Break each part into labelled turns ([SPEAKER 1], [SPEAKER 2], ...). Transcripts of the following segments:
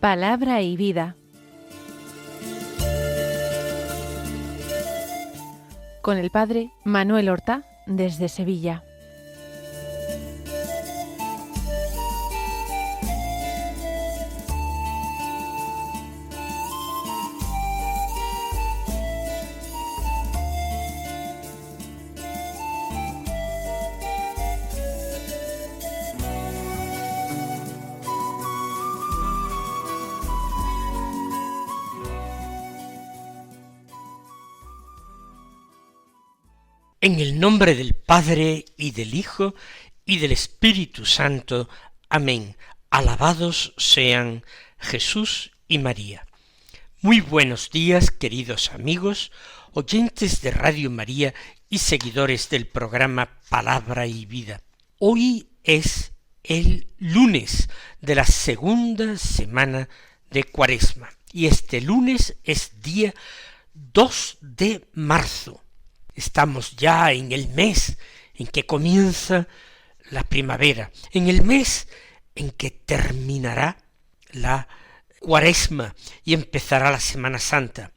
[SPEAKER 1] Palabra y vida. Con el padre Manuel Horta, desde Sevilla.
[SPEAKER 2] En el nombre del Padre, y del Hijo, y del Espíritu Santo. Amén. Alabados sean Jesús y María. Muy buenos días, queridos amigos, oyentes de Radio María y seguidores del programa Palabra y Vida. Hoy es el lunes de la segunda semana de Cuaresma, y este lunes es día 2 de marzo. Estamos ya en el mes en que comienza la primavera, en el mes en que terminará la Cuaresma y empezará la Semana Santa.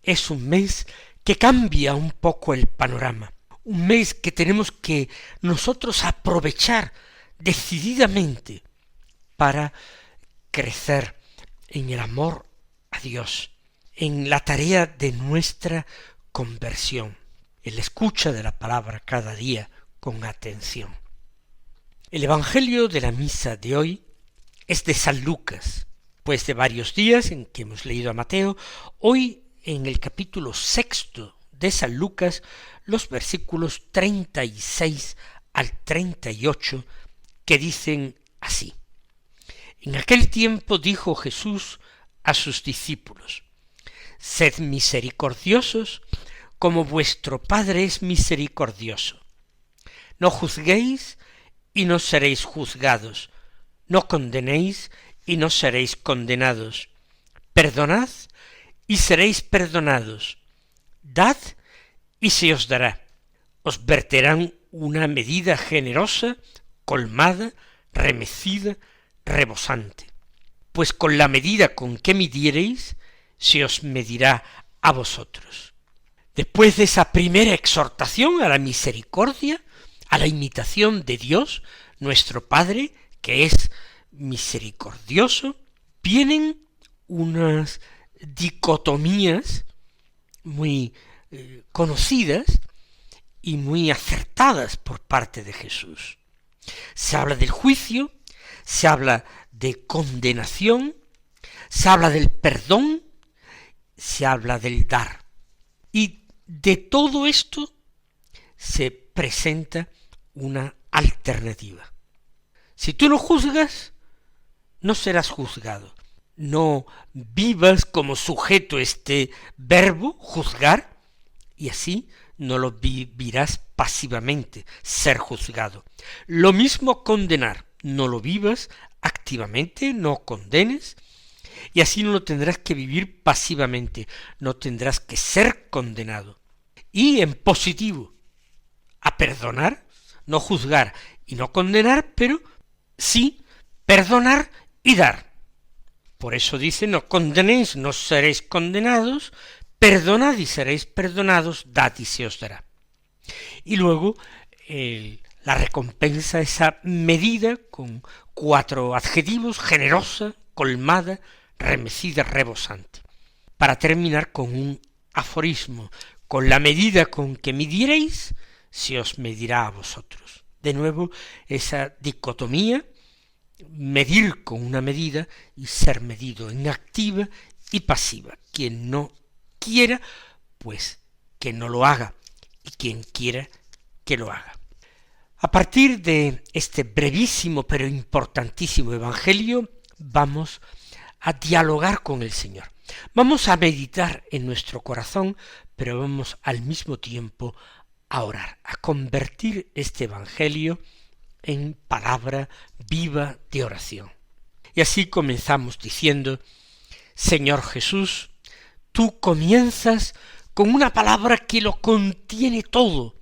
[SPEAKER 2] Es un mes que cambia un poco el panorama, un mes que tenemos que nosotros aprovechar decididamente para crecer en el amor a Dios, en la tarea de nuestra conversión, en la escucha de la palabra cada día con atención. El Evangelio de la misa de hoy es de San Lucas, pues de varios días en que hemos leído a Mateo, hoy en el capítulo 6 de San Lucas, los versículos 36 al 38, que dicen así: En aquel tiempo dijo Jesús a sus discípulos: Sed misericordiosos, como vuestro Padre es misericordioso. No juzguéis, y no seréis juzgados. No condenéis, y no seréis condenados. Perdonad, y seréis perdonados. Dad, y se os dará. Os verterán una medida generosa, colmada, remecida, rebosante. Pues con la medida con que midiereis, se os medirá a vosotros. Después de esa primera exhortación a la misericordia, a la imitación de Dios, nuestro Padre, que es misericordioso, vienen unas dicotomías muy conocidas y muy acertadas por parte de Jesús. Se habla del juicio, se habla de condenación, se habla del perdón, se habla del dar. Y de todo esto se presenta una alternativa. Si tú no juzgas, no serás juzgado. No vivas como sujeto este verbo, juzgar, y así no lo vivirás pasivamente, ser juzgado. Lo mismo condenar, no lo vivas activamente, no condenes, y así no lo tendrás que vivir pasivamente, no tendrás que ser condenado. Y en positivo, a perdonar, no juzgar y no condenar, pero sí perdonar y dar. Por eso dice: no condenéis, no seréis condenados, perdonad y seréis perdonados, dad y se os dará. Y luego la recompensa, esa medida con 4 adjetivos: generosa, colmada, remecida, rebosante, para terminar con un aforismo: con la medida con que midiereis, se os medirá a vosotros. De nuevo, esa dicotomía, medir con una medida y ser medido, en activa y pasiva. Quien no quiera, pues que no lo haga, y quien quiera, que lo haga. A partir de este brevísimo pero importantísimo Evangelio, vamos a dialogar con el Señor. Vamos a meditar en nuestro corazón, pero vamos al mismo tiempo a orar, a convertir este Evangelio en palabra viva de oración. Y así comenzamos diciendo: Señor Jesús, tú comienzas con una palabra que lo contiene todo: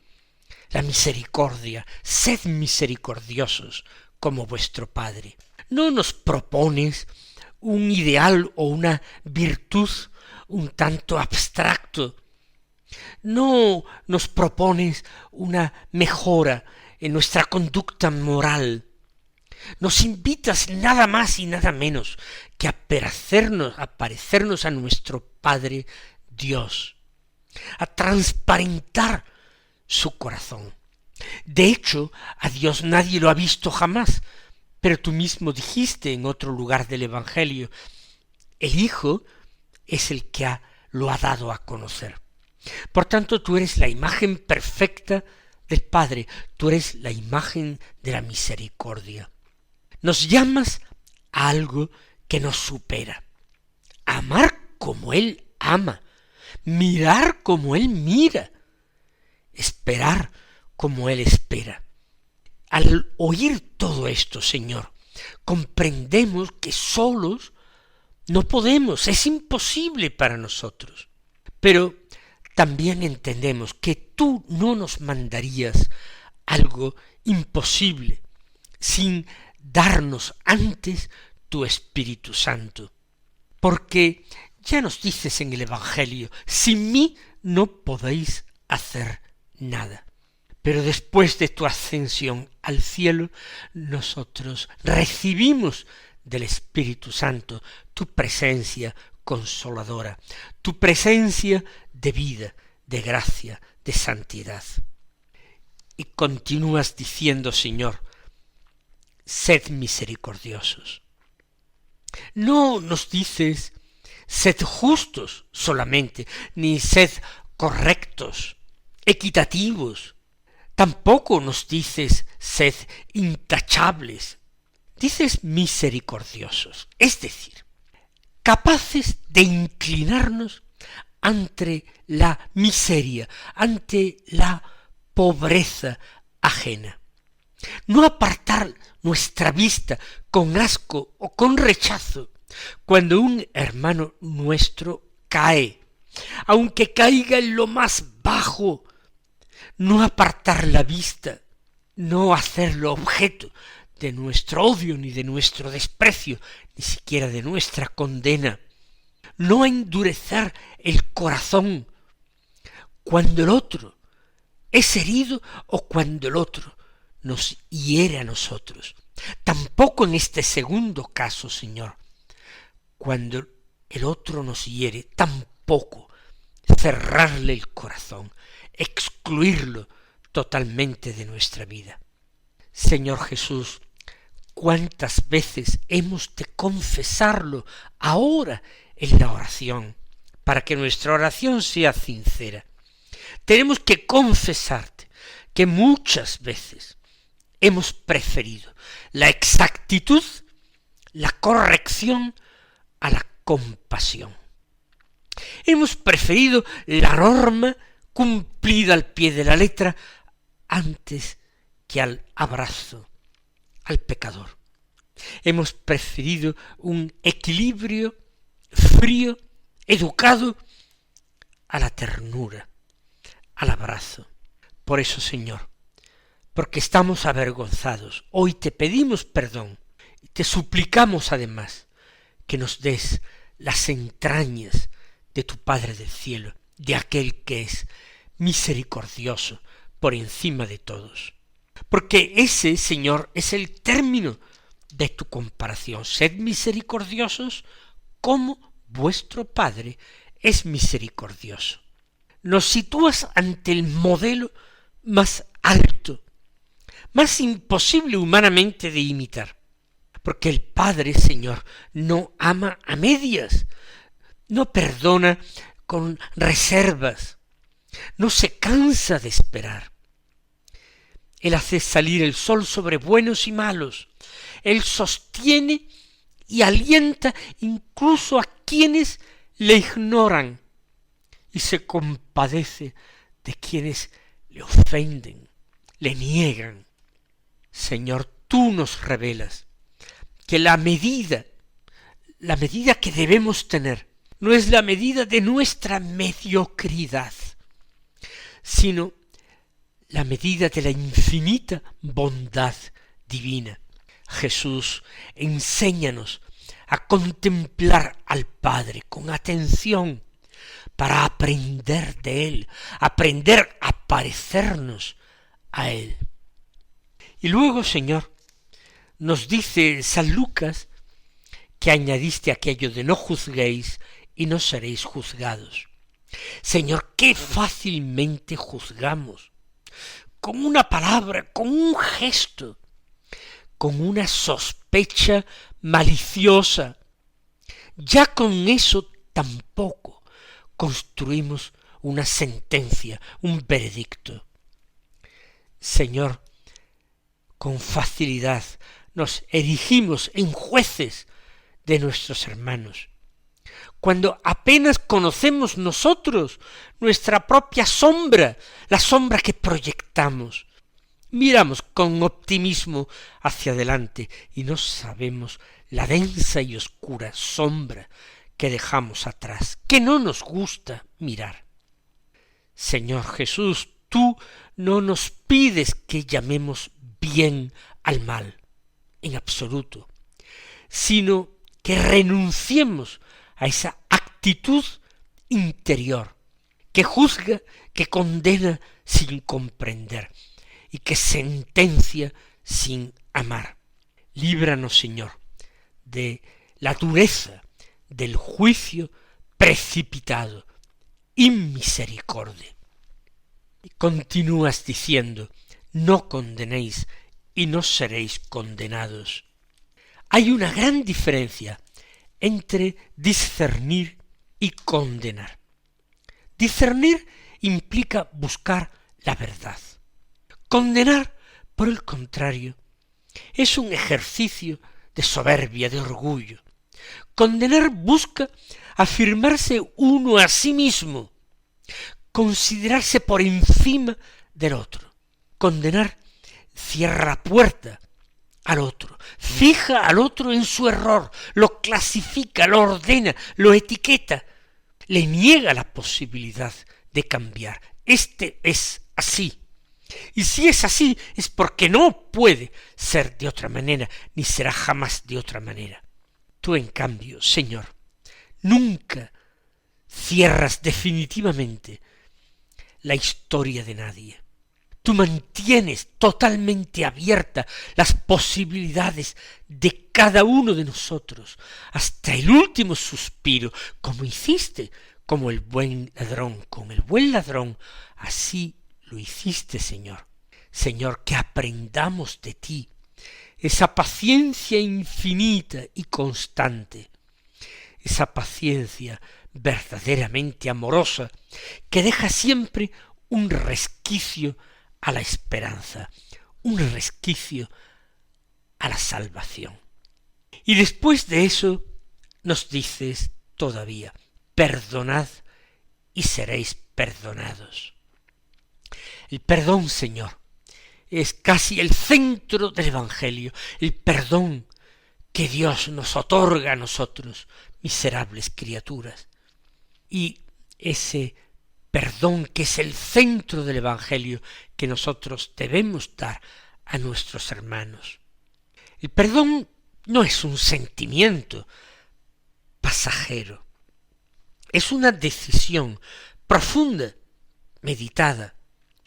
[SPEAKER 2] la misericordia. Sed misericordiosos como vuestro Padre. No nos propones un ideal o una virtud un tanto abstracto. No nos propones una mejora en nuestra conducta moral. Nos invitas nada más y nada menos que a parecernos a nuestro Padre Dios, a transparentar su corazón. De hecho, a Dios nadie lo ha visto jamás, pero tú mismo dijiste en otro lugar del Evangelio, el Hijo es el que lo ha dado a conocer. Por tanto, tú eres la imagen perfecta del Padre, tú eres la imagen de la misericordia. Nos llamas a algo que nos supera, amar como Él ama, mirar como Él mira, esperar como Él espera. Al oír todo esto, Señor, comprendemos que solos no podemos, es imposible para nosotros. Pero también entendemos que tú no nos mandarías algo imposible sin darnos antes tu Espíritu Santo. Porque ya nos dices en el Evangelio, sin mí no podéis hacer nada. Pero después de tu ascensión al cielo, nosotros recibimos del Espíritu Santo tu presencia consoladora, tu presencia de vida, de gracia, de santidad. Y continúas diciendo, Señor, sed misericordiosos. No nos dices, sed justos solamente, ni sed correctos, equitativos. Tampoco nos dices, sed intachables. Dices misericordiosos, es decir, capaces de inclinarnos ante la miseria, ante la pobreza ajena. No apartar nuestra vista con asco o con rechazo cuando un hermano nuestro cae, aunque caiga en lo más bajo. No apartar la vista, no hacerlo objeto de nuestro odio ni de nuestro desprecio, ni siquiera de nuestra condena. No endurecer el corazón cuando el otro es herido o cuando el otro nos hiere a nosotros. Tampoco en este segundo caso, Señor, cuando el otro nos hiere, tampoco cerrarle el corazón, excluirlo totalmente de nuestra vida. Señor Jesús, ¿cuántas veces hemos de confesarlo ahora en la oración, para que nuestra oración sea sincera? Tenemos que confesarte que muchas veces hemos preferido la exactitud, la corrección a la compasión. Hemos preferido la norma cumplida al pie de la letra antes que al abrazo al pecador. Hemos preferido un equilibrio frío, educado, a la ternura, al abrazo. Por eso, Señor, porque estamos avergonzados, hoy te pedimos perdón y te suplicamos además que nos des las entrañas de tu Padre del cielo, de aquel que es misericordioso por encima de todos. Porque ese, Señor, es el término de tu comparación. Sed misericordiosos como vuestro Padre es misericordioso. Nos sitúas ante el modelo más alto, más imposible humanamente de imitar. Porque el Padre, Señor, no ama a medias, no perdona con reservas, no se cansa de esperar. Él hace salir el sol sobre buenos y malos. Él sostiene y alienta incluso a quienes le ignoran y se compadece de quienes le ofenden, le niegan. Señor, tú nos revelas que la medida que debemos tener no es la medida de nuestra mediocridad, sino la medida de la infinita bondad divina. Jesús, enséñanos a contemplar al Padre con atención para aprender de Él, aprender a parecernos a Él. Y luego, Señor, nos dice San Lucas que añadiste aquello de no juzguéis y no seréis juzgados. Señor, qué fácilmente juzgamos, con una palabra, con un gesto, con una sospecha maliciosa. Ya con eso tampoco construimos una sentencia, un veredicto. Señor, con facilidad nos erigimos en jueces de nuestros hermanos, cuando apenas conocemos nosotros nuestra propia sombra, la sombra que proyectamos. Miramos con optimismo hacia adelante y no sabemos la densa y oscura sombra que dejamos atrás, que no nos gusta mirar. Señor Jesús, tú no nos pides que llamemos bien al mal, en absoluto, sino que renunciemos a esa actitud interior que juzga, que condena sin comprender y que sentencia sin amar. Líbranos, Señor, de la dureza del juicio precipitado, inmisericordia. Y continúas diciendo, no condenéis y no seréis condenados. Hay una gran diferencia entre discernir y condenar. Discernir implica buscar la verdad. Condenar, por el contrario, es un ejercicio de soberbia, de orgullo. Condenar busca afirmarse uno a sí mismo, considerarse por encima del otro. Condenar cierra puerta al otro, fija al otro en su error, lo clasifica, lo ordena, lo etiqueta, le niega la posibilidad de cambiar. Este es así. Y si es así, es porque no puede ser de otra manera, ni será jamás de otra manera. Tú, en cambio, Señor, nunca cierras definitivamente la historia de nadie. Tú mantienes totalmente abierta las posibilidades de cada uno de nosotros, hasta el último suspiro, como hiciste como el buen ladrón, con el buen ladrón, así lo hiciste, Señor. Señor, que aprendamos de ti esa paciencia infinita y constante, esa paciencia verdaderamente amorosa, que deja siempre un resquicio a la esperanza, un resquicio a la salvación. Y después de eso nos dices todavía, perdonad y seréis perdonados. El perdón, Señor, es casi el centro del Evangelio, el perdón que Dios nos otorga a nosotros, miserables criaturas. Y ese perdón que es el centro del Evangelio que nosotros debemos dar a nuestros hermanos. El perdón no es un sentimiento pasajero, es una decisión profunda, meditada,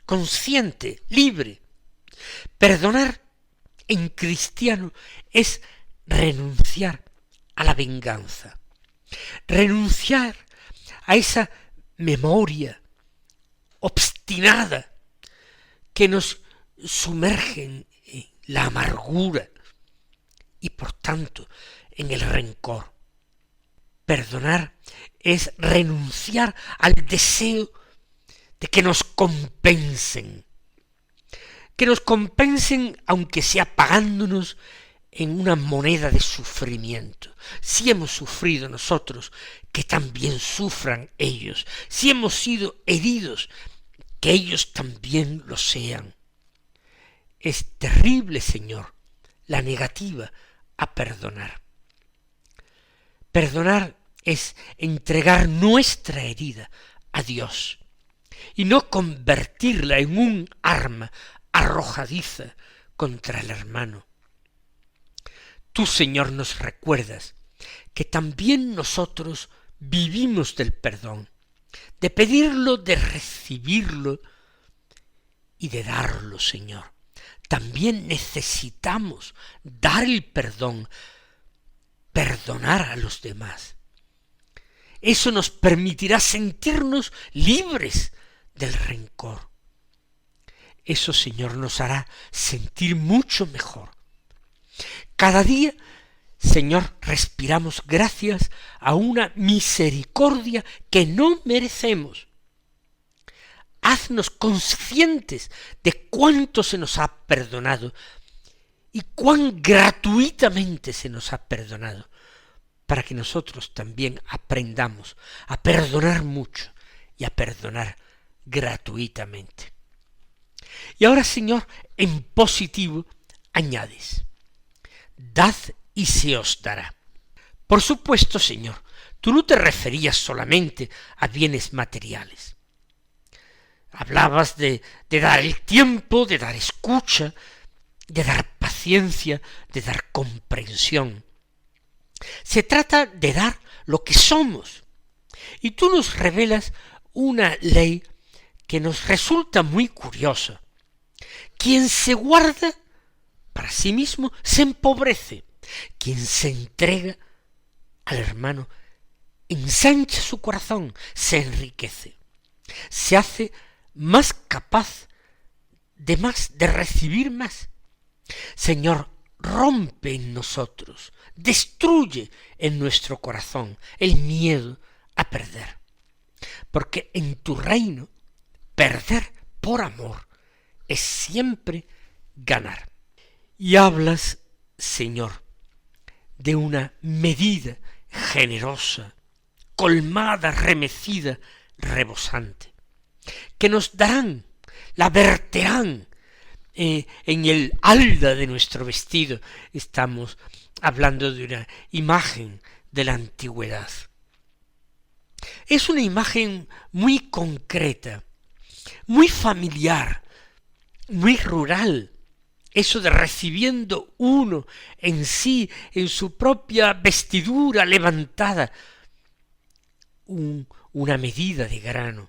[SPEAKER 2] consciente, libre. Perdonar en cristiano es renunciar a la venganza, renunciar a esa memoria obstinada que nos sumerge en la amargura y por tanto en el rencor. Perdonar es renunciar al deseo de que nos compensen aunque sea pagándonos en una moneda de sufrimiento. Si hemos sufrido nosotros, que también sufran ellos. Si hemos sido heridos, que ellos también lo sean. Es terrible, Señor, la negativa a perdonar. Perdonar es entregar nuestra herida a Dios y no convertirla en un arma arrojadiza contra el hermano. Tú, Señor, nos recuerdas que también nosotros vivimos del perdón, de pedirlo, de recibirlo y de darlo, Señor. También necesitamos dar el perdón, perdonar a los demás. Eso nos permitirá sentirnos libres del rencor. Eso, Señor, nos hará sentir mucho mejor. Cada día, Señor, respiramos gracias a una misericordia que no merecemos. Haznos conscientes de cuánto se nos ha perdonado y cuán gratuitamente se nos ha perdonado, para que nosotros también aprendamos a perdonar mucho y a perdonar gratuitamente. Y ahora, Señor, en positivo añades: dad y se os dará. Por supuesto, Señor, tú no te referías solamente a bienes materiales. Hablabas de dar el tiempo, de dar escucha, de dar paciencia, de dar comprensión. Se trata de dar lo que somos. Y tú nos revelas una ley que nos resulta muy curiosa. Quien se guarda para sí mismo se empobrece. Quien se entrega al hermano ensancha su corazón, se enriquece, se hace más capaz de recibir más. Señor, rompe en nosotros, destruye en nuestro corazón el miedo a perder, porque en tu reino perder por amor es siempre ganar. Y hablas, Señor, de una medida generosa, colmada, remecida, rebosante, que nos darán, la verterán en el halda de nuestro vestido. Estamos hablando de una imagen de la antigüedad. Es una imagen muy concreta, muy familiar, muy rural. Eso de recibiendo uno en sí, en su propia vestidura levantada, una medida de grano,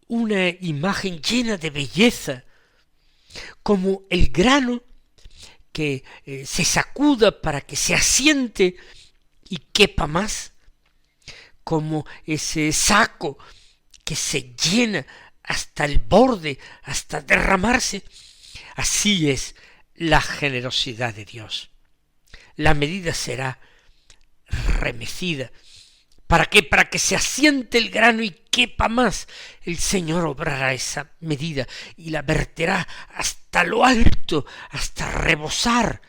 [SPEAKER 2] una imagen llena de belleza, como el grano que se sacuda para que se asiente y quepa más, como ese saco que se llena hasta el borde, hasta derramarse. Así es la generosidad de Dios. La medida será remecida. ¿Para qué? Para que se asiente el grano y quepa más. El Señor obrará esa medida y la verterá hasta lo alto, hasta rebosar.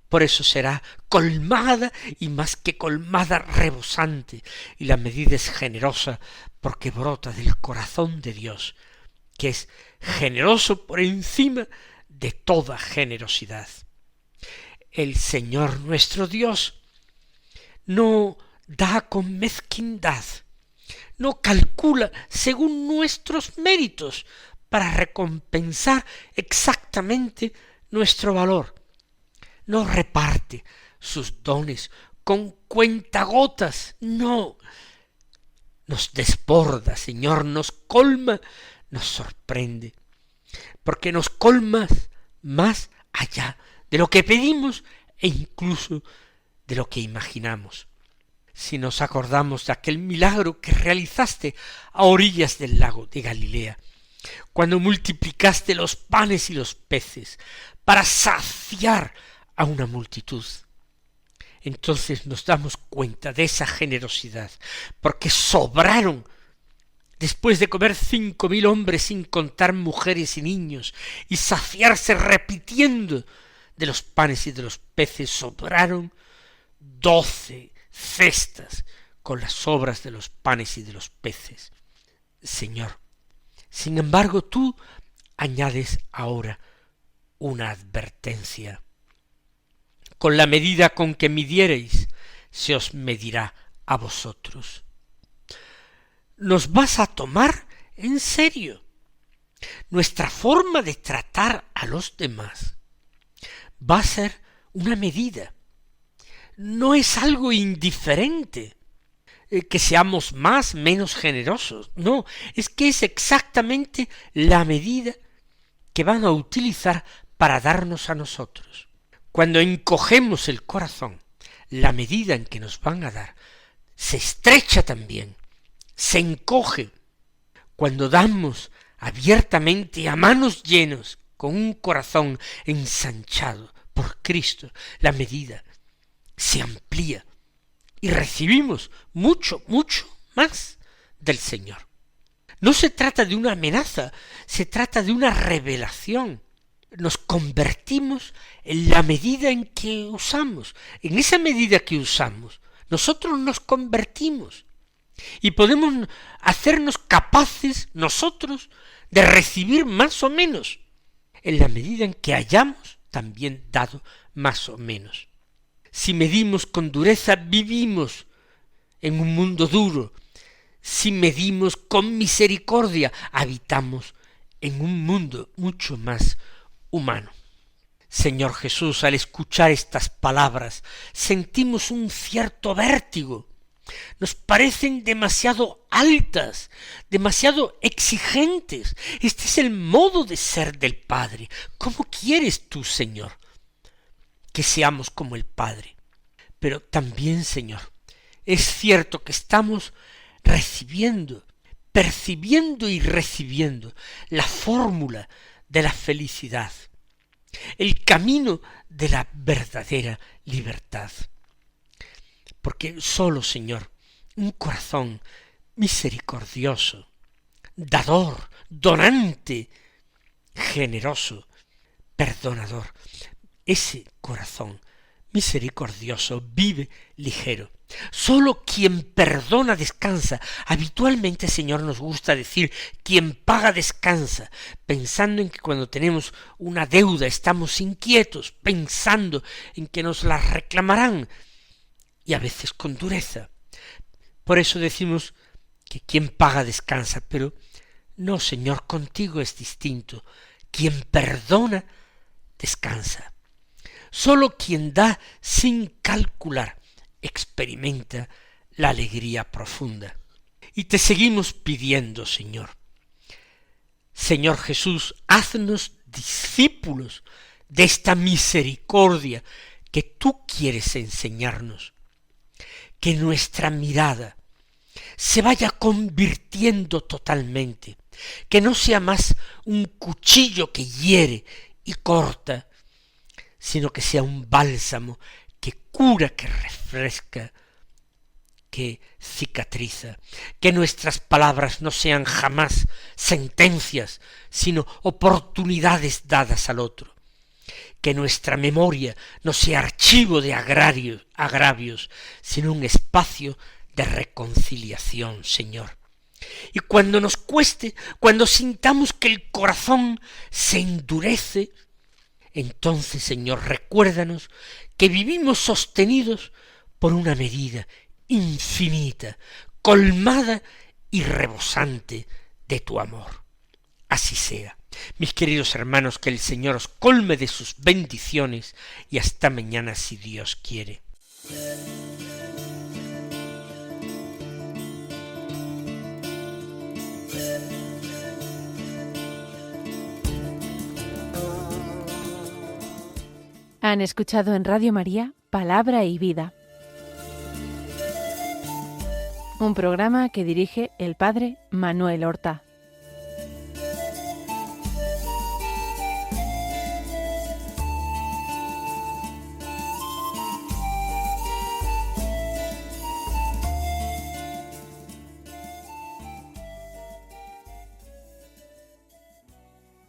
[SPEAKER 2] Por eso será colmada y más que colmada, rebosante. Y la medida es generosa porque brota del corazón de Dios, que es generoso por encima de toda generosidad. El Señor nuestro Dios no da con mezquindad, no calcula según nuestros méritos para recompensar exactamente nuestro valor. No reparte sus dones con cuentagotas, no. Nos desborda, Señor, nos colma, nos sorprende, porque nos colmas más allá de lo que pedimos e incluso de lo que imaginamos. Si nos acordamos de aquel milagro que realizaste a orillas del lago de Galilea, cuando multiplicaste los panes y los peces para saciar a una multitud, entonces nos damos cuenta de esa generosidad, porque sobraron. Después de comer 5.000 hombres sin contar mujeres y niños, y saciarse repitiendo de los panes y de los peces, sobraron 12 cestas con las sobras de los panes y de los peces. Señor, sin embargo, tú añades ahora una advertencia. Con la medida con que midiereis, se os medirá a vosotros. Nos vas a tomar en serio. Nuestra forma de tratar a los demás va a ser una medida. no es algo indiferente, que seamos más, menos generosos. No, es que es exactamente la medida que van a utilizar para darnos a nosotros. Cuando encogemos el corazón, la medida en que nos van a dar se estrecha también, se encoge. Cuando damos abiertamente, a manos llenas, con un corazón ensanchado por Cristo, la medida se amplía y recibimos mucho, mucho más del Señor. No se trata de una amenaza, se trata de una revelación. Nos convertimos en la medida en que usamos. En esa medida que usamos, nosotros nos convertimos y podemos hacernos capaces nosotros de recibir más o menos, en la medida en que hayamos también dado más o menos. Si medimos con dureza, vivimos en un mundo duro. Si medimos con misericordia, habitamos en un mundo mucho más humano. Señor Jesús, al escuchar estas palabras, sentimos un cierto vértigo. Nos parecen demasiado altas, demasiado exigentes. Este es el modo de ser del Padre. ¿Cómo quieres tú, Señor, que seamos como el Padre? Pero también, Señor, es cierto que estamos recibiendo, percibiendo y recibiendo la fórmula de la felicidad, el camino de la verdadera libertad. Porque solo, Señor, un corazón misericordioso, dador, donante, generoso, perdonador, ese corazón misericordioso vive ligero. Solo quien perdona descansa. Habitualmente, Señor, nos gusta decir quien paga descansa, pensando en que cuando tenemos una deuda estamos inquietos, pensando en que nos la reclamarán, y a veces con dureza. Por eso decimos que quien paga descansa, pero no, Señor, contigo es distinto. Quien perdona descansa. Solo quien da sin calcular experimenta la alegría profunda. Y te seguimos pidiendo, Señor. Señor Jesús, haznos discípulos de esta misericordia que tú quieres enseñarnos. Que nuestra mirada se vaya convirtiendo totalmente, que no sea más un cuchillo que hiere y corta, sino que sea un bálsamo que cura, que refresca, que cicatriza, que nuestras palabras no sean jamás sentencias, sino oportunidades dadas al otro, que nuestra memoria no sea archivo de agravios, sino un espacio de reconciliación, Señor. Y cuando nos cueste, cuando sintamos que el corazón se endurece, entonces, Señor, recuérdanos que vivimos sostenidos por una medida infinita, colmada y rebosante de tu amor. Así sea. Mis queridos hermanos, que el Señor os colme de sus bendiciones y hasta mañana si Dios quiere.
[SPEAKER 1] Han escuchado en Radio María Palabra y Vida, un programa que dirige el Padre Manuel Horta.